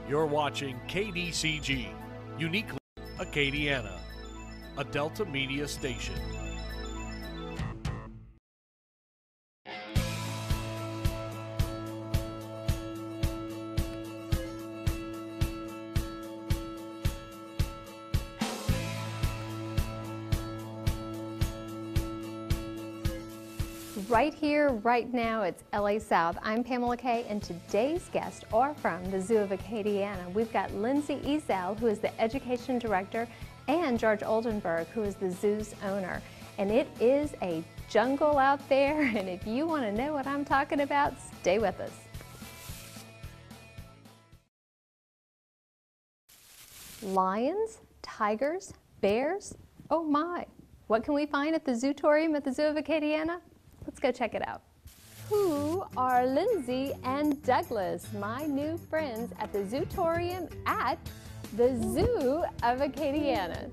You're watching KDCG, uniquely Acadiana, a Delta Media station. Right here, right now, it's LA South. I'm Pamela Kay, and today's guests are from the Zoo of Acadiana. We've got Lindsay Ezell, who is the Education Director, and George Oldenburg, who is the zoo's owner. And it is a jungle out there, and if you want to know what I'm talking about, stay with us. Lions, tigers, bears, oh my. What can we find at the Zootorium at the Zoo of Acadiana? Let's go check it out. Who are Lindsay and Douglas, my new friends at the Zootorium at the Zoo of Acadiana?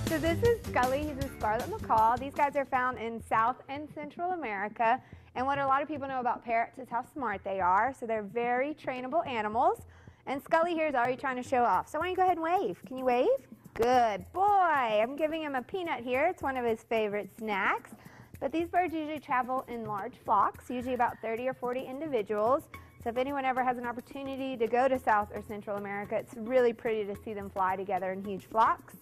So this is Scully, he's a scarlet macaw. These guys are found in South and Central America. And what a lot of people know about parrots is how smart they are. So they're very trainable animals. And Scully here is already trying to show off. So why don't you go ahead and wave? Can you wave? Good boy. I'm giving him a peanut here. It's one of his favorite snacks. But these birds usually travel in large flocks, usually about 30 or 40 individuals. So if anyone ever has an opportunity to go to South or Central America, it's really pretty to see them fly together in huge flocks.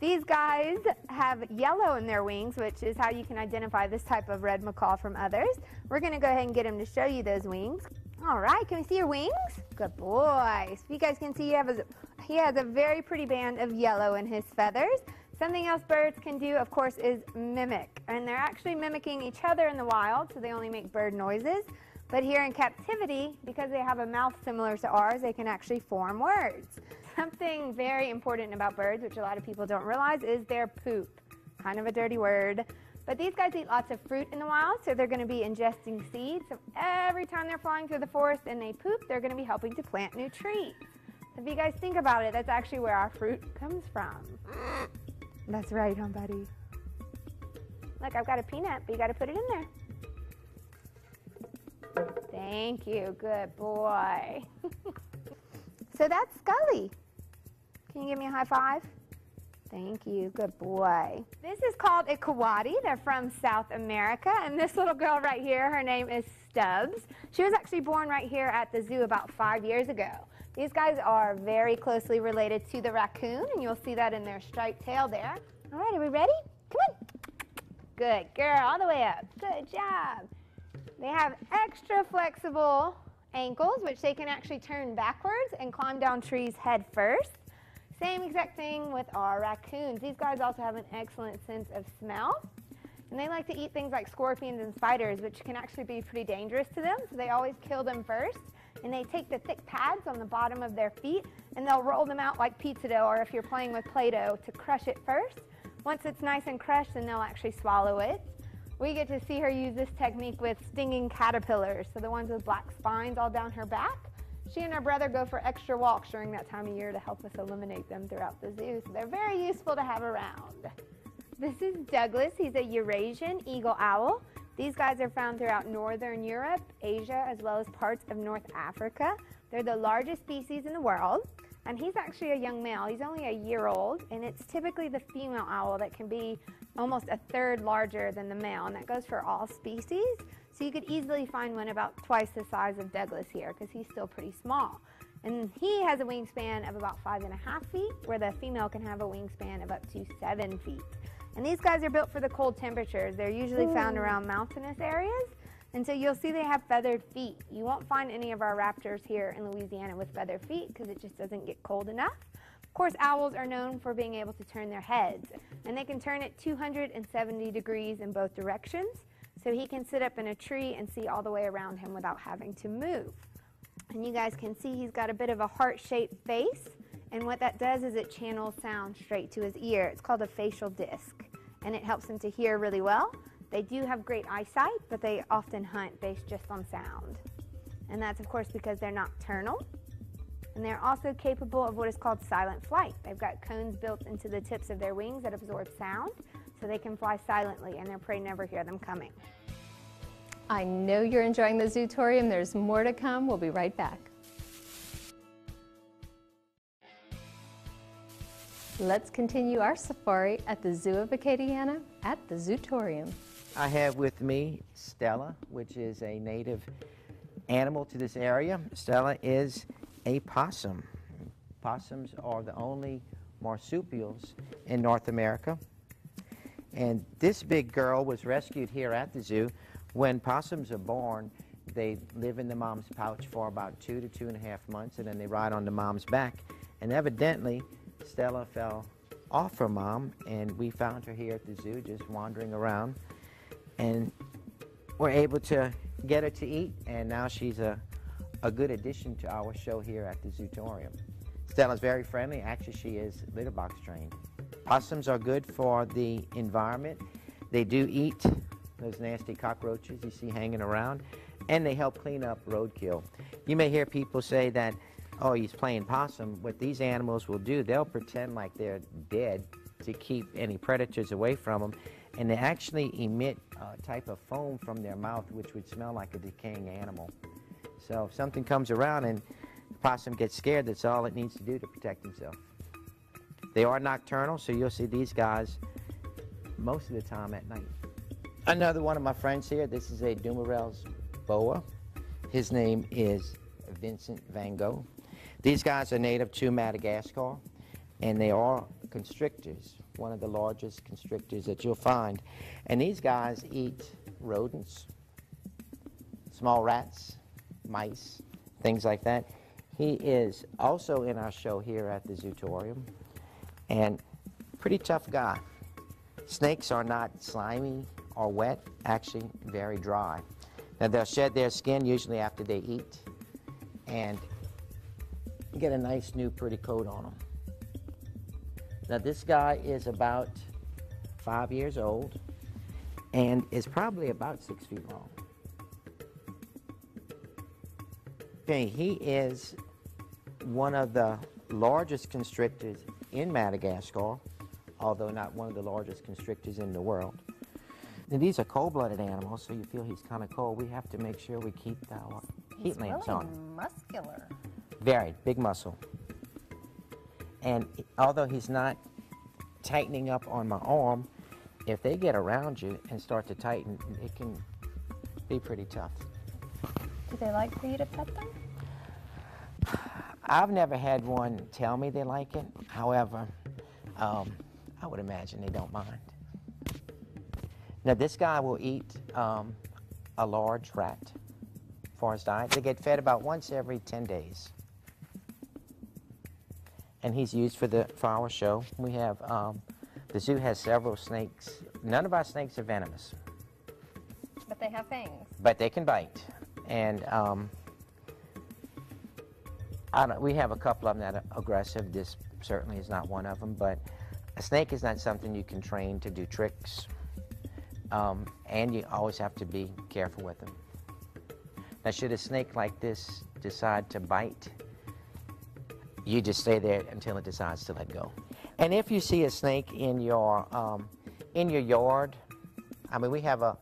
These guys have yellow in their wings, which is how you can identify this type of red macaw from others. We're going to go ahead and get him to show you those wings. All right, can we see your wings? Good boy. So you guys can see he has a very pretty band of yellow in his feathers. Something else birds can do, of course, is mimic. And they're actually mimicking each other in the wild, so they only make bird noises. But here in captivity, because they have a mouth similar to ours, they can actually form words. Something very important about birds, which a lot of people don't realize, is their poop. Kind of a dirty word. But these guys eat lots of fruit in the wild, so they're going to be ingesting seeds. So every time they're flying through the forest and they poop, they're going to be helping to plant new trees. So if you guys think about it, that's actually where our fruit comes from. That's right, huh, buddy? Look, I've got a peanut, but you got to put it in there. Thank you. Good boy. So that's Scully. Can you give me a high five? Thank you. Good boy. This is called a coati. They're from South America. And this little girl right here, her name is Stubbs. She was actually born right here at the zoo about 5 years ago. These guys are very closely related to the raccoon, and you'll see that in their striped tail there. All right, are we ready? Come on. Good girl, all the way up. Good job. They have extra flexible ankles, which they can actually turn backwards and climb down trees head first. Same exact thing with our raccoons. These guys also have an excellent sense of smell. And they like to eat things like scorpions and spiders, which can actually be pretty dangerous to them. So they always kill them first. And they take the thick pads on the bottom of their feet, and they'll roll them out like pizza dough, or if you're playing with Play-Doh, to crush it first. Once it's nice and crushed, then they'll actually swallow it. We get to see her use this technique with stinging caterpillars, so the ones with black spines all down her back. She and her brother go for extra walks during that time of year to help us eliminate them throughout the zoo, so they're very useful to have around. This is Douglas. He's a Eurasian eagle owl. These guys are found throughout northern Europe, Asia, as well as parts of North Africa. They're the largest species in the world, and he's actually a young male. He's only a year old, and it's typically the female owl that can be almost a third larger than the male, and that goes for all species. So you could easily find one about twice the size of Douglas here, because he's still pretty small. And he has a wingspan of about 5.5 feet, where the female can have a wingspan of up to 7 feet. And these guys are built for the cold temperatures. They're usually found around mountainous areas. And so you'll see they have feathered feet. You won't find any of our raptors here in Louisiana with feathered feet because it just doesn't get cold enough. Of course, owls are known for being able to turn their heads. And they can turn it 270 degrees in both directions. So he can sit up in a tree and see all the way around him without having to move. And you guys can see he's got a bit of a heart-shaped face. And what that does is it channels sound straight to his ear. It's called a facial disc, and it helps him to hear really well. They do have great eyesight, but they often hunt based just on sound. And that's, of course, because they're nocturnal. And they're also capable of what is called silent flight. They've got cones built into the tips of their wings that absorb sound, so they can fly silently, and their prey never hear them coming. I know you're enjoying the Zootorium. There's more to come. We'll be right back. Let's continue our safari at the Zoo of Acadiana at the Zootorium. I have with me Stella, which is a native animal to this area. Stella is a possum. Possums are the only marsupials in North America. And this big girl was rescued here at the zoo. When possums are born, they live in the mom's pouch for about 2 to 2.5 months, and then they ride on the mom's back. And evidently, Stella fell off her mom, and we found her here at the zoo just wandering around. And we're able to get her to eat, and now she's a good addition to our show here at the Zootorium. Stella's very friendly. Actually, she is litter box trained. Possums are good for the environment. They do eat those nasty cockroaches you see hanging around, and they help clean up roadkill. You may hear people say that, oh, he's playing possum. What these animals will do, they'll pretend like they're dead to keep any predators away from them, and they actually emit a type of foam from their mouth which would smell like a decaying animal. So if something comes around and the possum gets scared, that's all it needs to do to protect himself. They are nocturnal, so you'll see these guys most of the time at night. Another one of my friends here, this is a Dumerel's boa. His name is Vincent Van Gogh. These guys are native to Madagascar, and they are constrictors, one of the largest constrictors that you'll find. And these guys eat rodents, small rats, mice, things like that. He is also in our show here at the Zootorium, and pretty tough guy. Snakes are not slimy or wet, actually very dry. Now they'll shed their skin usually after they eat and get a nice new pretty coat on them. Now this guy is about 5 years old and is probably about 6 feet long. Okay, he is one of the largest constrictors in Madagascar, although not one of the largest constrictors in the world. Now, these are cold-blooded animals, so you feel he's kind of cold. We have to make sure we keep our heat lamps on. He's really muscular. Very big muscle. And although he's not tightening up on my arm, if they get around you and start to tighten, it can be pretty tough. Do they like for you to pet them? I've never had one tell me they like it. However, I would imagine they don't mind. Now this guy will eat a large rat for his diet. They get fed about once every 10 days. And he's used for our show. We have, the zoo has several snakes. None of our snakes are venomous. But they have fangs. But they can bite. And we have a couple of them that are aggressive. This certainly is not one of them, but a snake is not something you can train to do tricks. And you always have to be careful with them. Now, should a snake like this decide to bite, you just stay there until it decides to let go. And if you see a snake in your yard, I mean, we have a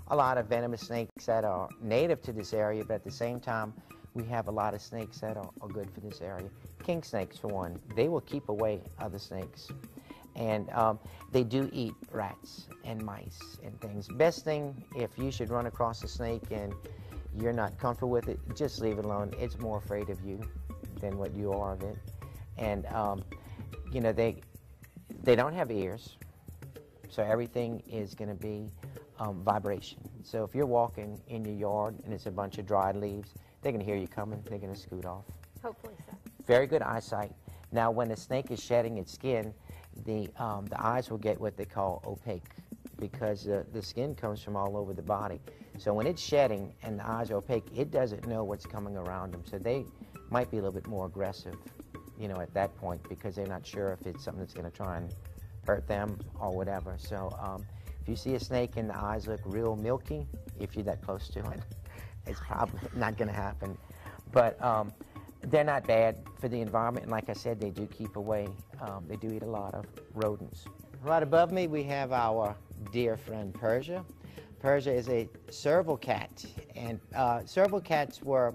lot of venomous snakes that are native to this area, but at the same time, we have a lot of snakes that are good for this area. King snakes, for one, they will keep away other snakes. And they do eat rats and mice and things. Best thing, if you should run across a snake and you're not comfortable with it, just leave it alone. It's more afraid of you than what you are of it. And you know, they don't have ears, so everything is going to be vibration. So if you're walking in your yard and it's a bunch of dried leaves, they're going to hear you coming. They're going to scoot off. Hopefully so. Very good eyesight. Now, when a snake is shedding its skin, the eyes will get what they call opaque, because the skin comes from all over the body. So when it's shedding and the eyes are opaque, it doesn't know what's coming around them. So they might be a little bit more aggressive, you know, at that point, because they're not sure if it's something that's going to try and hurt them or whatever. So if you see a snake and the eyes look real milky, if you're that close to it, it's probably not going to happen. But they're not bad for the environment, and like I said, they do keep away. They do eat a lot of rodents. Right above me, we have our dear friend Persia. Persia is a serval cat, and serval cats were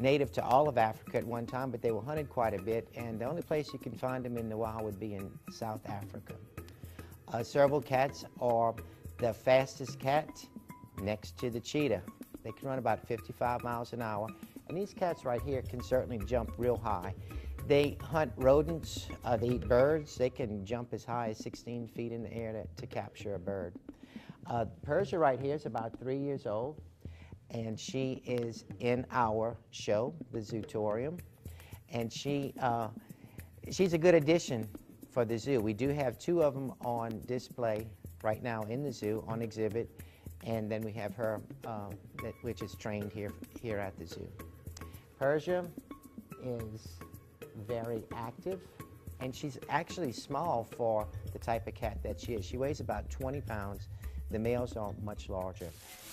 native to all of Africa at one time, but they were hunted quite a bit, and the only place you can find them in the wild would be in South Africa. Serval cats are the fastest cat next to the cheetah. They can run about 55 miles an hour, and these cats right here can certainly jump real high. They hunt rodents, they eat birds. They can jump as high as 16 feet in the air to capture a bird. Persia right here is about 3 years old, and she is in our show, the Zootorium, and she's a good addition for the zoo. We do have 2 of them on display right now in the zoo on exhibit, and then we have her, which is trained here at the zoo. Persia is very active, and she's actually small for the type of cat that she is. She weighs about 20 pounds. The males are much larger.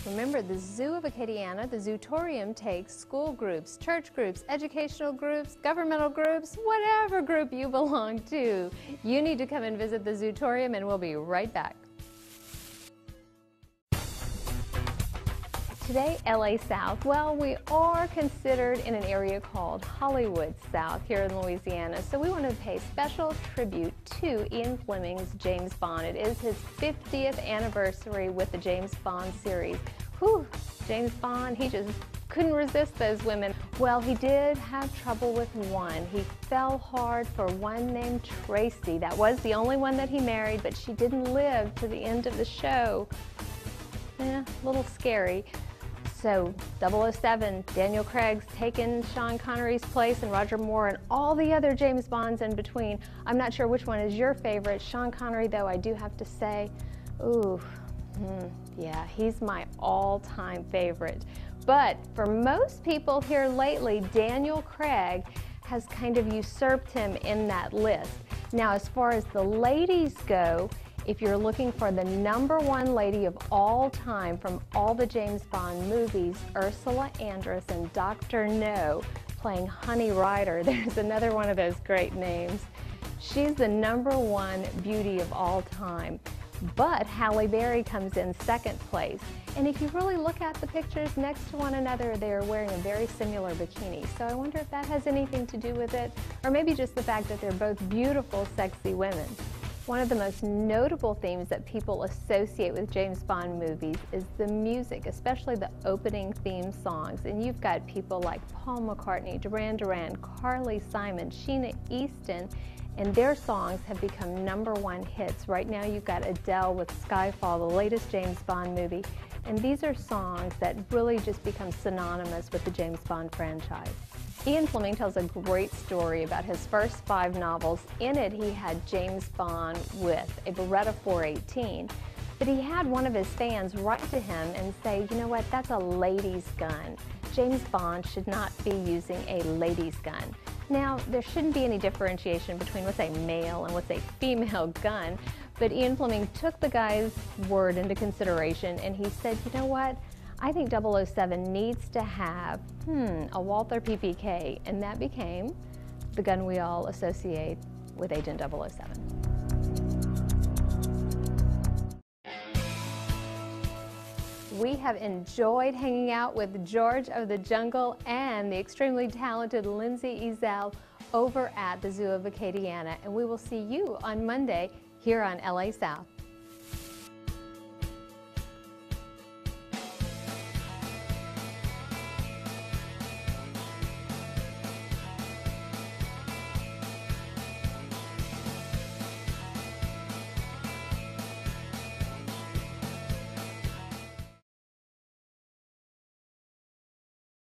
Remember, the Zoo of Acadiana, the Zootorium, takes school groups, church groups, educational groups, governmental groups, whatever group you belong to. You need to come and visit the Zootorium, and we'll be right back. Today, LA South. Well, we are considered in an area called Hollywood South here in Louisiana, so we want to pay special tribute to Ian Fleming's James Bond. It is his 50th anniversary with the James Bond series. Whew, James Bond, he just couldn't resist those women. Well, he did have trouble with one. He fell hard for one named Tracy. That was the only one that he married, but she didn't live to the end of the show. A little scary. So 007, Daniel Craig's taken Sean Connery's place, and Roger Moore and all the other James Bonds in between. I'm not sure which one is your favorite. Sean Connery, though, I do have to say, yeah, he's my all-time favorite. But for most people here lately, Daniel Craig has kind of usurped him in that list. Now, as far as the ladies go, if you're looking for the #1 lady of all time from all the James Bond movies, Ursula Andress and Dr. No playing Honey Rider. There's another one of those great names. She's the #1 beauty of all time. But Halle Berry comes in second place. And if you really look at the pictures next to one another, they're wearing a very similar bikini. So I wonder if that has anything to do with it, or maybe just the fact that they're both beautiful, sexy women. One of the most notable themes that people associate with James Bond movies is the music, especially the opening theme songs. And you've got people like Paul McCartney, Duran Duran, Carly Simon, Sheena Easton, and their songs have become #1 hits. Right now you've got Adele with Skyfall, the latest James Bond movie. And these are songs that really just become synonymous with the James Bond franchise. Ian Fleming tells a great story about his first 5 novels. In it, he had James Bond with a Beretta 418, but he had one of his fans write to him and say, you know what, that's a lady's gun. James Bond should not be using a lady's gun. Now, there shouldn't be any differentiation between what's a male and what's a female gun, but Ian Fleming took the guy's word into consideration, and he said, you know what, I think 007 needs to have, a Walther PPK, and that became the gun we all associate with Agent 007. We have enjoyed hanging out with George of the Jungle and the extremely talented Lindsay Ezell over at the Zoo of Acadiana, and we will see you on Monday here on LA South.